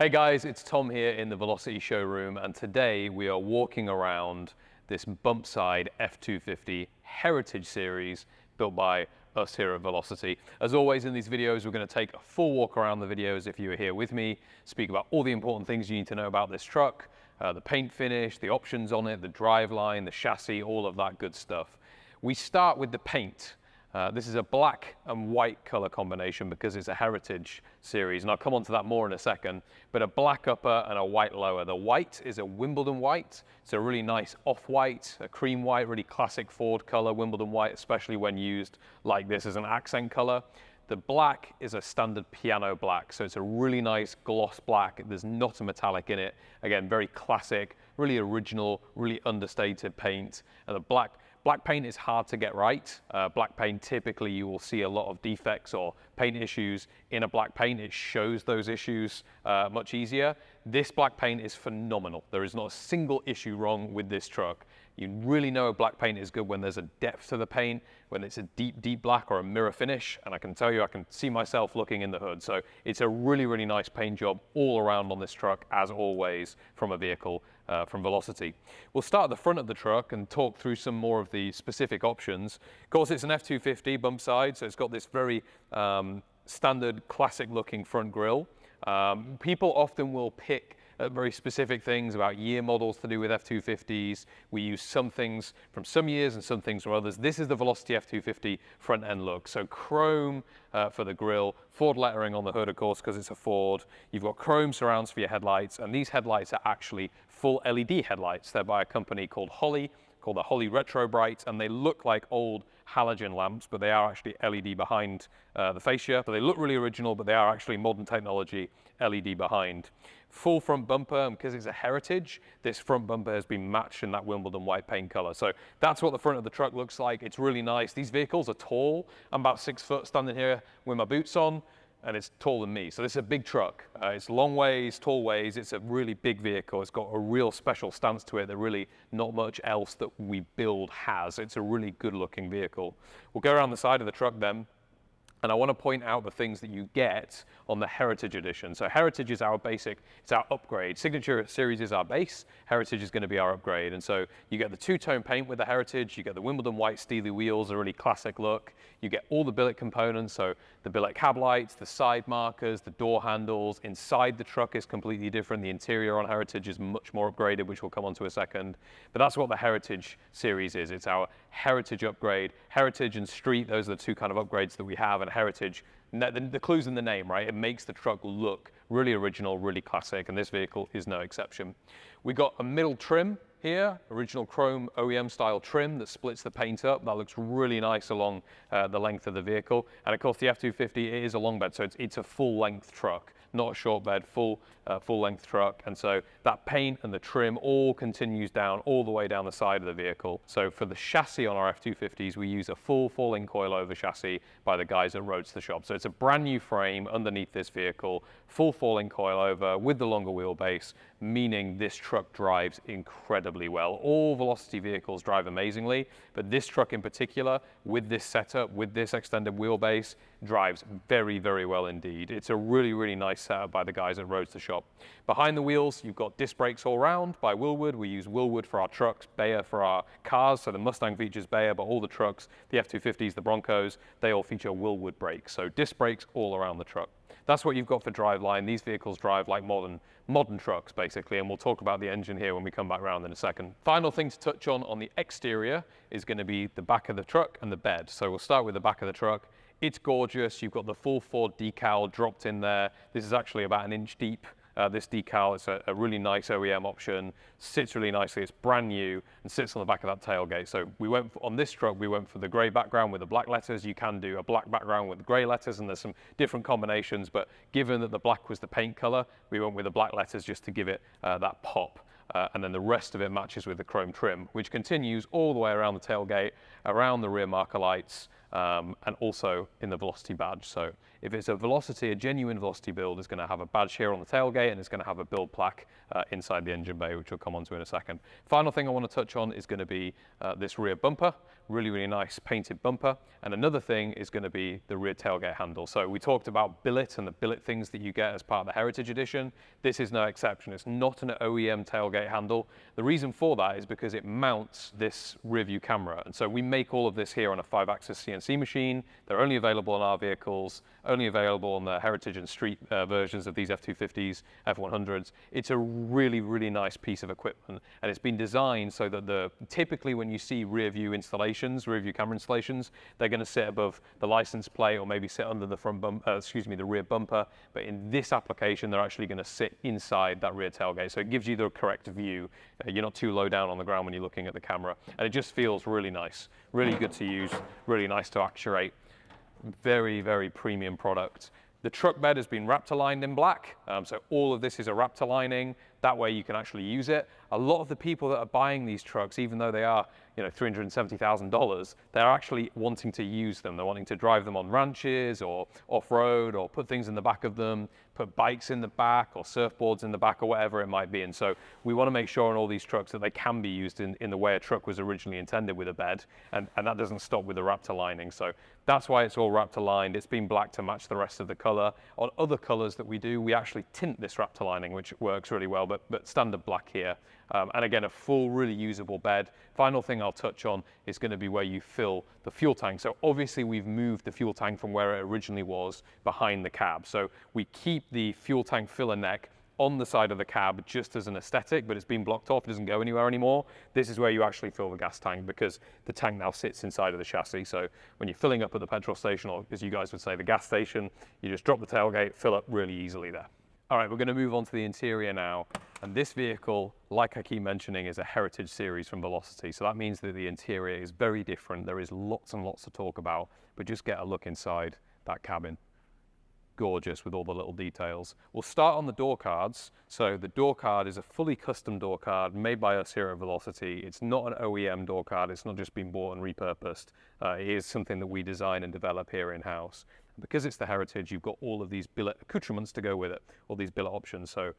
Hey guys, it's Tom here in the Velocity showroom, and today we are walking around this bump side F250 Heritage Series built by us here at Velocity. As always in these videos, we're going to take a full walk around the videos if you were here with me, speak about all the important things you need to know about this truck, the paint finish, the options on it, the driveline, the chassis, all of that good stuff. We start with the paint. This is a black and white color combination because it's a Heritage series, and I'll come on to that more in a second, but a black upper and a white lower. The white is a Wimbledon white. It's a really nice off-white, a cream white, really classic Ford color, Wimbledon white, especially when used like this as an accent color. The black is a standard piano black, so it's a really nice gloss black. There's not a metallic in it. Again, very classic, really original, really understated paint. And the black paint is hard to get right. Black paint, typically you will see a lot of defects or paint issues in a black paint. It shows those issues much easier. This black paint is phenomenal. There is not a single issue wrong with this truck. You really know a black paint is good when there's a depth to the paint, when it's a deep, deep black or a mirror finish. And I can tell you, I can see myself looking in the hood. So it's a really, really nice paint job all around on this truck, as always, from a vehicle from Velocity. We'll start at the front of the truck and talk through some more of the specific options. Of course, it's an F250 bump side, so it's got this very standard, classic looking front grille. People often will pick very specific things about year models to do with F250s. We use some things from some years and some things from others. This is the Velocity F250 front end look. So chrome for the grille, Ford lettering on the hood, of course, because it's a Ford. You've got chrome surrounds for your headlights, and these headlights are actually full LED headlights. They're by a company called Holley, called the Holley Retro Bright, and they look like old halogen lamps, but they are actually LED behind the fascia. So they look really original, but they are actually modern technology LED behind. Full front bumper, and because it's a Heritage, this front bumper has been matched in that Wimbledon white paint color. So that's what the front of the truck looks like. It's really nice. These vehicles are tall. I'm about 6 foot standing here with my boots on, and it's taller than me. So this is a big truck. It's long ways, tall ways. It's a really big vehicle. It's got a real special stance to it that really not much else that we build has. It's a really good looking vehicle. We'll go around the side of the truck then. And I want to point out the things that you get on the Heritage Edition. So Heritage is our basic, it's our upgrade. Signature Series is our base. Heritage is going to be our upgrade. And so you get the two-tone paint with the Heritage. You get the Wimbledon white steely wheels, a really classic look. You get all the billet components, so the billet cab lights, the side markers, the door handles. Inside the truck is completely different. The interior on Heritage is much more upgraded, which we'll come on to in a second. But that's what the Heritage Series is. It's our Heritage upgrade. Heritage and Street, those are the two kind of upgrades that we have. And Heritage, the clue's in the name, right? It makes the truck look really original, really classic, and this vehicle is no exception. We got a middle trim here, original chrome OEM style trim that splits the paint up. That looks really nice along the length of the vehicle. And of course the F250, it is a long bed, so it's a full length truck, not a short bed, full length truck. And so that paint and the trim all continues down all the way down the side of the vehicle. So for the chassis on our F250s, we use a full falling coilover chassis by the guys at Roadster Shop. So it's a brand new frame underneath this vehicle, full falling coilover with the longer wheelbase, meaning this truck drives incredibly well. All Velocity vehicles drive amazingly, but this truck in particular, with this setup, with this extended wheelbase, drives very, very well indeed. It's a really, really nice setup by the guys at Roadster Shop. Behind the wheels, you've got disc brakes all round by Willwood. We use Willwood for our trucks, Bayer for our cars. So the Mustang features Bayer, but all the trucks, the F250s, the Broncos, they all feature Willwood brakes. So disc brakes all around the truck. That's what you've got for driveline. These vehicles drive like modern trucks, basically, and we'll talk about the engine here when we come back around in a second. Final thing to touch on the exterior is going to be the back of the truck and the bed. So we'll start with the back of the truck. It's gorgeous. You've got the full Ford decal dropped in there. This is actually about 1 inch deep. This decal, it's a really nice OEM option, sits really nicely, it's brand new, and sits on the back of that tailgate. So on this truck, we went for the gray background with the black letters. You can do a black background with gray letters, and there's some different combinations, but given that the black was the paint color, we went with the black letters just to give it that pop. And then the rest of it matches with the chrome trim, which continues all the way around the tailgate, around the rear marker lights, and also in the Velocity badge. So if it's a Velocity, a genuine Velocity build, it's going to have a badge here on the tailgate, and it's going to have a build plaque inside the engine bay, which we'll come on to in a second. Final thing I want to touch on is going to be this rear bumper. Really, really nice painted bumper. And another thing is going to be the rear tailgate handle. So we talked about billet and the billet things that you get as part of the Heritage Edition. This is no exception. It's not an OEM tailgate handle. The reason for that is because it mounts this rear view camera. And so we make all of this here on a 5-axis CNC machine. They're only available on our vehicles, only available on the Heritage and Street versions of these F250s, F100s. It's a really, really nice piece of equipment. And it's been designed so that typically when you see rear view installations, rear view camera installations, they're going to sit above the license plate or maybe sit under the the rear bumper. But in this application, they're actually going to sit inside that rear tailgate. So it gives you the correct view. You're not too low down on the ground when you're looking at the camera. And it just feels really nice, really good to use, really nice to actuate. Very, very premium product. The truck bed has been Raptor lined in black. So all of this is a Raptor lining. That way you can actually use it. A lot of the people that are buying these trucks, even though they are, $370,000, they're actually wanting to use them. They're wanting to drive them on ranches or off-road or put things in the back of them, put bikes in the back or surfboards in the back or whatever it might be. And so we want to make sure on all these trucks that they can be used in the way a truck was originally intended with a bed. And that doesn't stop with the Raptor lining. So that's why it's all Raptor lined. It's been black to match the rest of the color. On other colors that we do, we actually tint this Raptor lining, which works really well, but standard black here. And again, a full, really usable bed. Final thing I'll touch on is going to be where you fill the fuel tank. So obviously we've moved the fuel tank from where it originally was behind the cab. So we keep the fuel tank filler neck on the side of the cab just as an aesthetic, but it's been blocked off, it doesn't go anywhere anymore. This is where you actually fill the gas tank because the tank now sits inside of the chassis. So when you're filling up at the petrol station, or as you guys would say, the gas station, you just drop the tailgate, fill up really easily there. All right, we're going to move on to the interior now. And this vehicle, like I keep mentioning, is a Heritage series from Velocity. So that means that the interior is very different. There is lots and lots to talk about, but just get a look inside that cabin. Gorgeous with all the little details. We'll start on the door cards. So the door card is a fully custom door card made by us here at Velocity. It's not an OEM door card. It's not just been bought and repurposed. It is something that we design and develop here in-house. Because it's the Heritage, you've got all of these billet accoutrements to go with it, all these billet options. So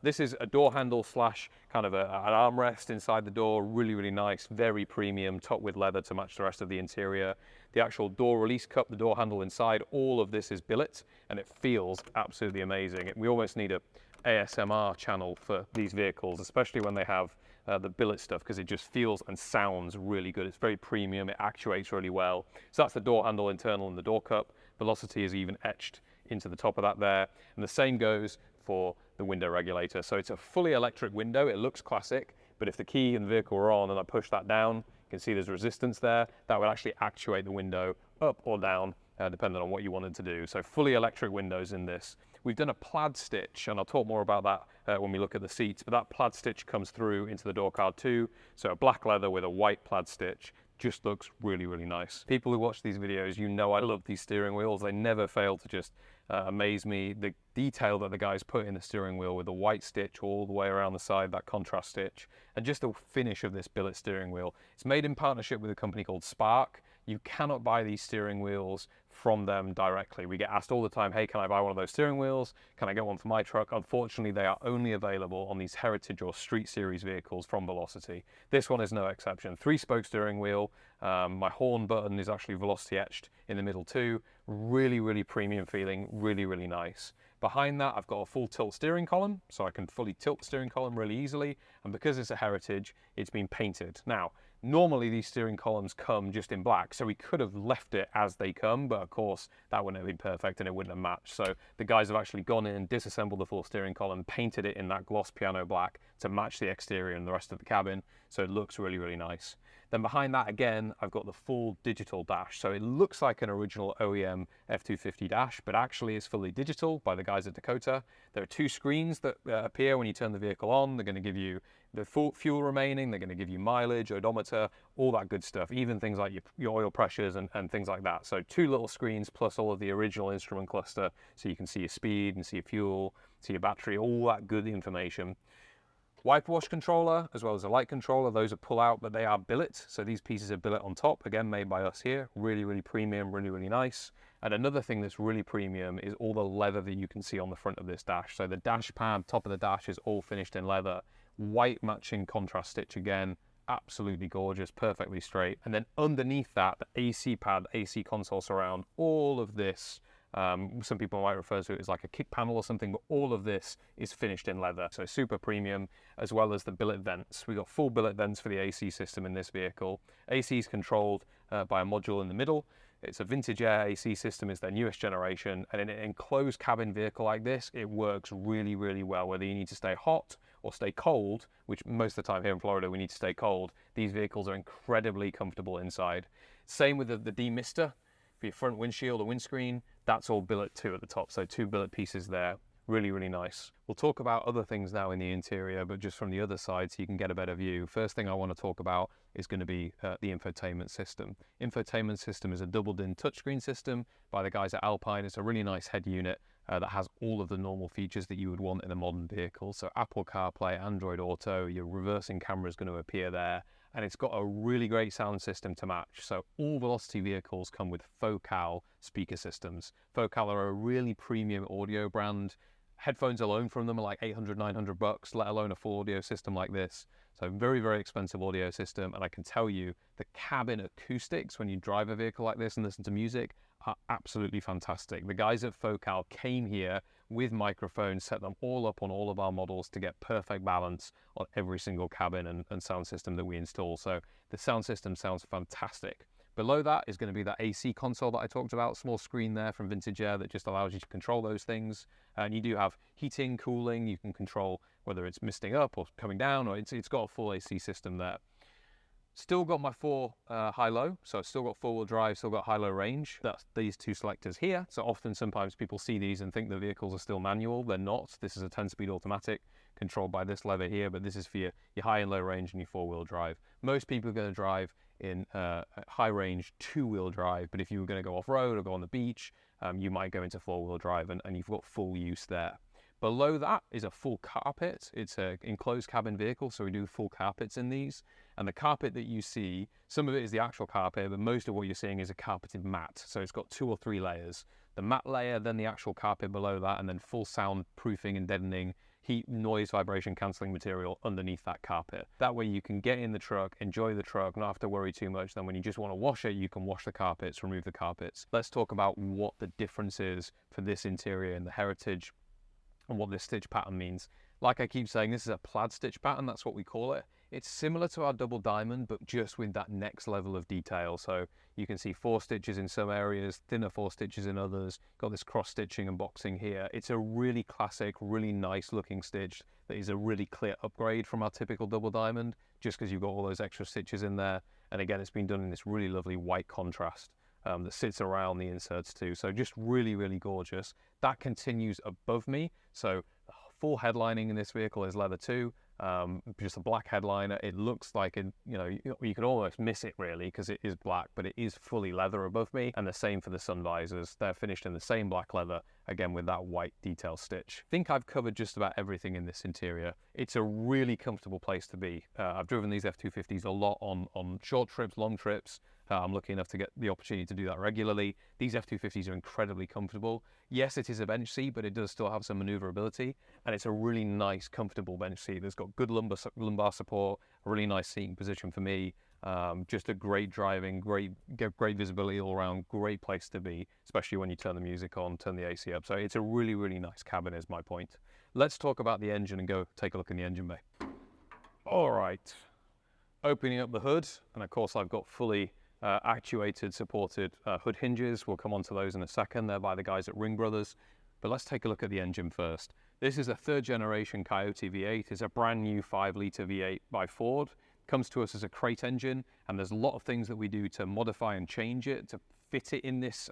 this is a door handle slash kind of an armrest inside the door. Really, really nice, very premium, topped with leather to match the rest of the interior. The actual door release cup, the door handle inside, all of this is billet, and it feels absolutely amazing. We almost need a ASMR channel for these vehicles, especially when they have the billet stuff, because it just feels and sounds really good. It's very premium, it actuates really well. So that's the door handle internal and the door cup. Velocity is even etched into the top of that there. And the same goes for the window regulator. So it's a fully electric window. It looks classic, but if the key in the vehicle were on and I push that down, you can see there's resistance there. That would actually actuate the window up or down, depending on what you wanted to do. So fully electric windows in this. We've done a plaid stitch, and I'll talk more about that when we look at the seats, but that plaid stitch comes through into the door card too. So a black leather with a white plaid stitch. Just looks really, really nice. People who watch these videos, you know I love these steering wheels. They never fail to just amaze me. The detail that the guys put in the steering wheel with the white stitch all the way around the side, that contrast stitch, and just the finish of this billet steering wheel. It's made in partnership with a company called Spark. You cannot buy these steering wheels from them directly. We get asked all the time, hey, can I buy one of those steering wheels? Can I get one for my truck? Unfortunately, they are only available on these Heritage or Street Series vehicles from Velocity. This one is no exception. 3-spoke steering wheel. My horn button is actually Velocity etched in the middle too. Really, really premium feeling, really, really nice. Behind that, I've got a full tilt steering column, so I can fully tilt the steering column really easily. And because it's a Heritage, it's been painted. Now, normally these steering columns come just in black, so we could have left it as they come, but of course that wouldn't have been perfect and it wouldn't have matched. So the guys have actually gone in, disassembled the full steering column, painted it in that gloss piano black to match the exterior and the rest of the cabin, so it looks really, really nice. Then behind that again, I've got the full digital dash. So it looks like an original OEM F250 dash, but actually is fully digital by the guys at Dakota. There are 2 screens that appear when you turn the vehicle on. They're going to give you the full fuel remaining, they're going to give you mileage, odometer, all that good stuff, even things like your oil pressures and things like that. So 2 little screens plus all of the original instrument cluster, so you can see your speed and see your fuel, see your battery, all that good information. Wiper wash controller, as well as a light controller. Those are pull out, but they are billet. So these pieces are billet on top, again, made by us here. Really, really premium, really, really nice. And another thing that's really premium is all the leather that you can see on the front of this dash. So the dash pad, top of the dash is all finished in leather. White matching contrast stitch again. Absolutely gorgeous, perfectly straight. And then underneath that, the AC pad, AC console surround, all of this, some people might refer to it as like a kick panel or something, but all of this is finished in leather. So super premium, as well as the billet vents. We got full billet vents for the AC system in this vehicle. AC is controlled by a module in the middle. It's a vintage air AC system, it's their newest generation, and in an enclosed cabin vehicle like this, it works really, really well. Whether you need to stay hot or stay cold, which most of the time here in Florida we need to stay cold, these vehicles are incredibly comfortable inside. Same with the demister for your front windshield or windscreen. That's all billet too at the top, so 2 billet pieces there. Really, really nice. We'll talk about other things now in the interior, but just from the other side so you can get a better view. First thing I want to talk about is going to be the infotainment system. Infotainment system is a double-din touchscreen system by the guys at Alpine. It's a really nice head unit that has all of the normal features that you would want in a modern vehicle. So Apple CarPlay, Android Auto, your reversing camera is going to appear there, and it's got a really great sound system to match. So all Velocity vehicles come with Focal speaker systems. Focal are a really premium audio brand. Headphones alone from them are like 800, 900 bucks, let alone a full audio system like this. So very, very expensive audio system. And I can tell you the cabin acoustics when you drive a vehicle like this and listen to music are absolutely fantastic. The guys at Focal came here with microphones, set them all up on all of our models to get perfect balance on every single cabin and sound system that we install. So the sound system sounds fantastic. Below that is going to be that AC console that I talked about, small screen there from Vintage Air that just allows you to control those things. And you do have heating, cooling, you can control whether it's misting up or coming down, or it's got a full AC system there. Still got my 4 high-low, so I've still got 4-wheel drive, still got high-low range. That's these 2 selectors here. So often, sometimes people see these and think the vehicles are still manual. They're not. This is a 10-speed automatic controlled by this lever here, but this is for your high and low range and your 4-wheel drive. Most people are going to drive in high-range 2-wheel drive, but if you were going to go off-road or go on the beach, you might go into 4-wheel drive, and you've got full use there. Below that is a full carpet. It's an enclosed cabin vehicle, so we do full carpets in these. And the carpet that you see, some of it is the actual carpet, but most of what you're seeing is a carpeted mat. So it's got 2 or 3 layers. The mat layer, then the actual carpet below that, and then full soundproofing and deadening, heat, noise, vibration cancelling material underneath that carpet. That way you can get in the truck, enjoy the truck, not have to worry too much. Then when you just want to wash it, you can wash the carpets, remove the carpets. Let's talk about what the difference is for this interior in the Heritage and what this stitch pattern means. Like I keep saying, this is a plaid stitch pattern, that's what we call it. It's similar to our double diamond, but just with that next level of detail. So you can see 4 stitches in some areas, thinner 4 stitches in others, got this cross stitching and boxing here. It's a really classic, really nice looking stitch that is a really clear upgrade from our typical double diamond, just because you've got all those extra stitches in there. And again, it's been done in this really lovely white contrast that sits around the inserts too. So just really, really gorgeous. That continues above me. So full headlining in this vehicle is leather too. Just a black headliner. It looks like you can almost miss it really because it is black, but it is fully leather above me. And the same for the sun visors. They're finished in the same black leather, again with that white detail stitch. I think I've covered just about everything in this interior. It's a really comfortable place to be. I've driven these F250s a lot on short trips, long trips. I'm lucky enough to get the opportunity to do that regularly. These F250s are incredibly comfortable. Yes, it is a bench seat, but it does still have some maneuverability, and it's a really nice, comfortable bench seat. It's got good lumbar support, a really nice seating position for me. Just a great driving, great visibility all around, great place to be, especially when you turn the music on, turn the AC up. So it's a really, really nice cabin is my point. Let's talk about the engine and go take a look in the engine bay. All right, opening up the hood, and of course I've got fully actuated, supported hood hinges. We'll come on to those in a second. They're by the guys at Ring Brothers. But let's take a look at the engine first. This is a 3rd generation Coyote V8. It's a brand new 5-litre V8 by Ford. Comes to us as a crate engine, and there's a lot of things that we do to modify and change it to fit it in this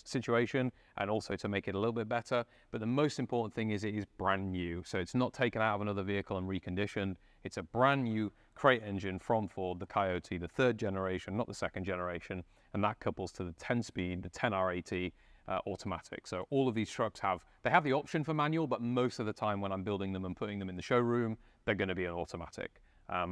situation, and also to make it a little bit better. But the most important thing is it is brand new. So it's not taken out of another vehicle and reconditioned. It's a brand new crate engine from Ford, the Coyote, the 3rd generation, not the 2nd generation, and that couples to the 10-speed, the 10R80 automatic. So all of these trucks have the option for manual, but most of the time when I'm building them and putting them in the showroom, they're going to be an automatic.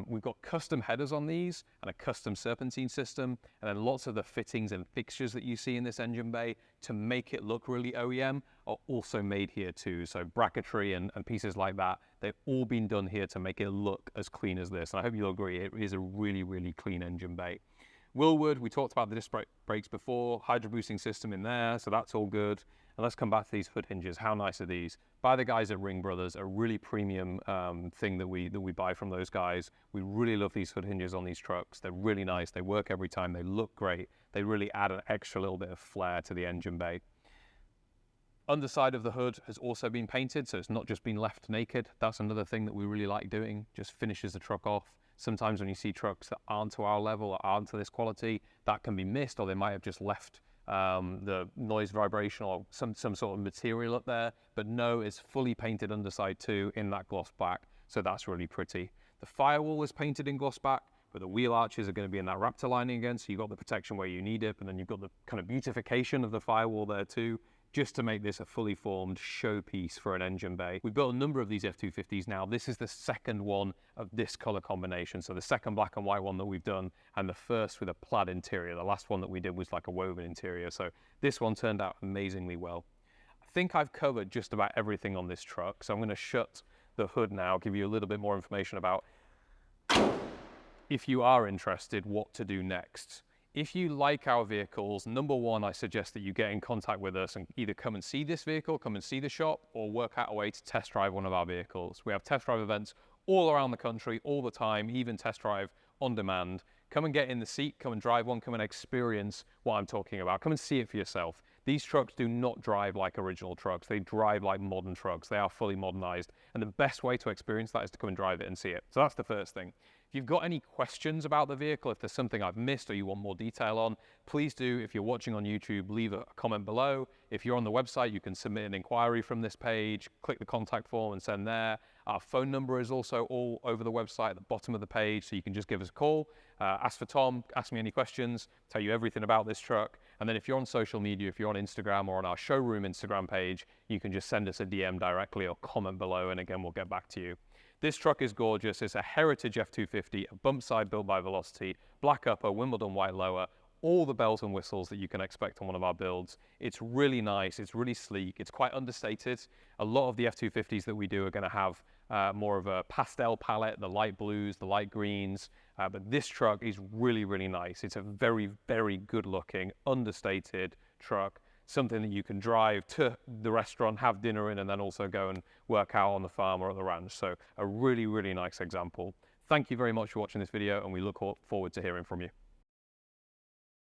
We've got custom headers on these and a custom serpentine system, and then lots of the fittings and fixtures that you see in this engine bay to make it look really OEM are also made here too. So bracketry and pieces like that, they've all been done here to make it look as clean as this. And I hope you'll agree, it is a really, really clean engine bay. Willwood, we talked about the disc brakes before, hydro boosting system in there, so that's all good. And let's come back to these hood hinges. How nice are these? By the guys at Ring Brothers, a really premium thing that we buy from those guys. We really love these hood hinges on these trucks. They're really nice. They work every time. They look great. They really add an extra little bit of flair to the engine bay. Underside of the hood has also been painted, so it's not just been left naked. That's another thing that we really like doing, just finishes the truck off. Sometimes when you see trucks that aren't to our level or aren't to this quality, that can be missed, or they might have just left the noise vibration or some sort of material up there. But no, it's fully painted underside too in that gloss black, so that's really pretty. The firewall is painted in gloss black, but the wheel arches are going to be in that Raptor lining again, so you've got the protection where you need it, and then you've got the kind of beautification of the firewall there too, just to make this a fully formed showpiece for an engine bay. We've built a number of these F250s now. This is the second one of this color combination. So the second black and white one that we've done, and the first with a plaid interior. The last one that we did was like a woven interior. So this one turned out amazingly well. I think I've covered just about everything on this truck. So I'm gonna shut the hood now, give you a little bit more information about, if you are interested, what to do next. If you like our vehicles, number one, I suggest that you get in contact with us and either come and see this vehicle, come and see the shop, or work out a way to test drive one of our vehicles. We have test drive events all around the country, all the time, even test drive on demand. Come and get in the seat, come and drive one, come and experience what I'm talking about. Come and see it for yourself. These trucks do not drive like original trucks. They drive like modern trucks. They are fully modernized. And the best way to experience that is to come and drive it and see it. So that's the first thing. If you've got any questions about the vehicle, if there's something I've missed or you want more detail on, please do. If you're watching on YouTube, leave a comment below. If you're on the website, you can submit an inquiry from this page, click the contact form and send there. Our phone number is also all over the website at the bottom of the page, so you can just give us a call, ask for Tom, ask me any questions, tell you everything about this truck. And then if you're on social media, if you're on Instagram or on our showroom Instagram page, you can just send us a DM directly or comment below, and again, we'll get back to you. This truck is gorgeous. It's a Heritage F250, a bump side built by Velocity, black upper, Wimbledon white lower, all the bells and whistles that you can expect on one of our builds. It's really nice, it's really sleek, it's quite understated. A lot of the F250s that we do are going to have more of a pastel palette, the light blues, the light greens, but this truck is really, really nice. It's a very, very good looking, understated truck. Something that you can drive to the restaurant, have dinner in, and then also go and work out on the farm or at the ranch. So a really, really nice example. Thank you very much for watching this video, and we look forward to hearing from you.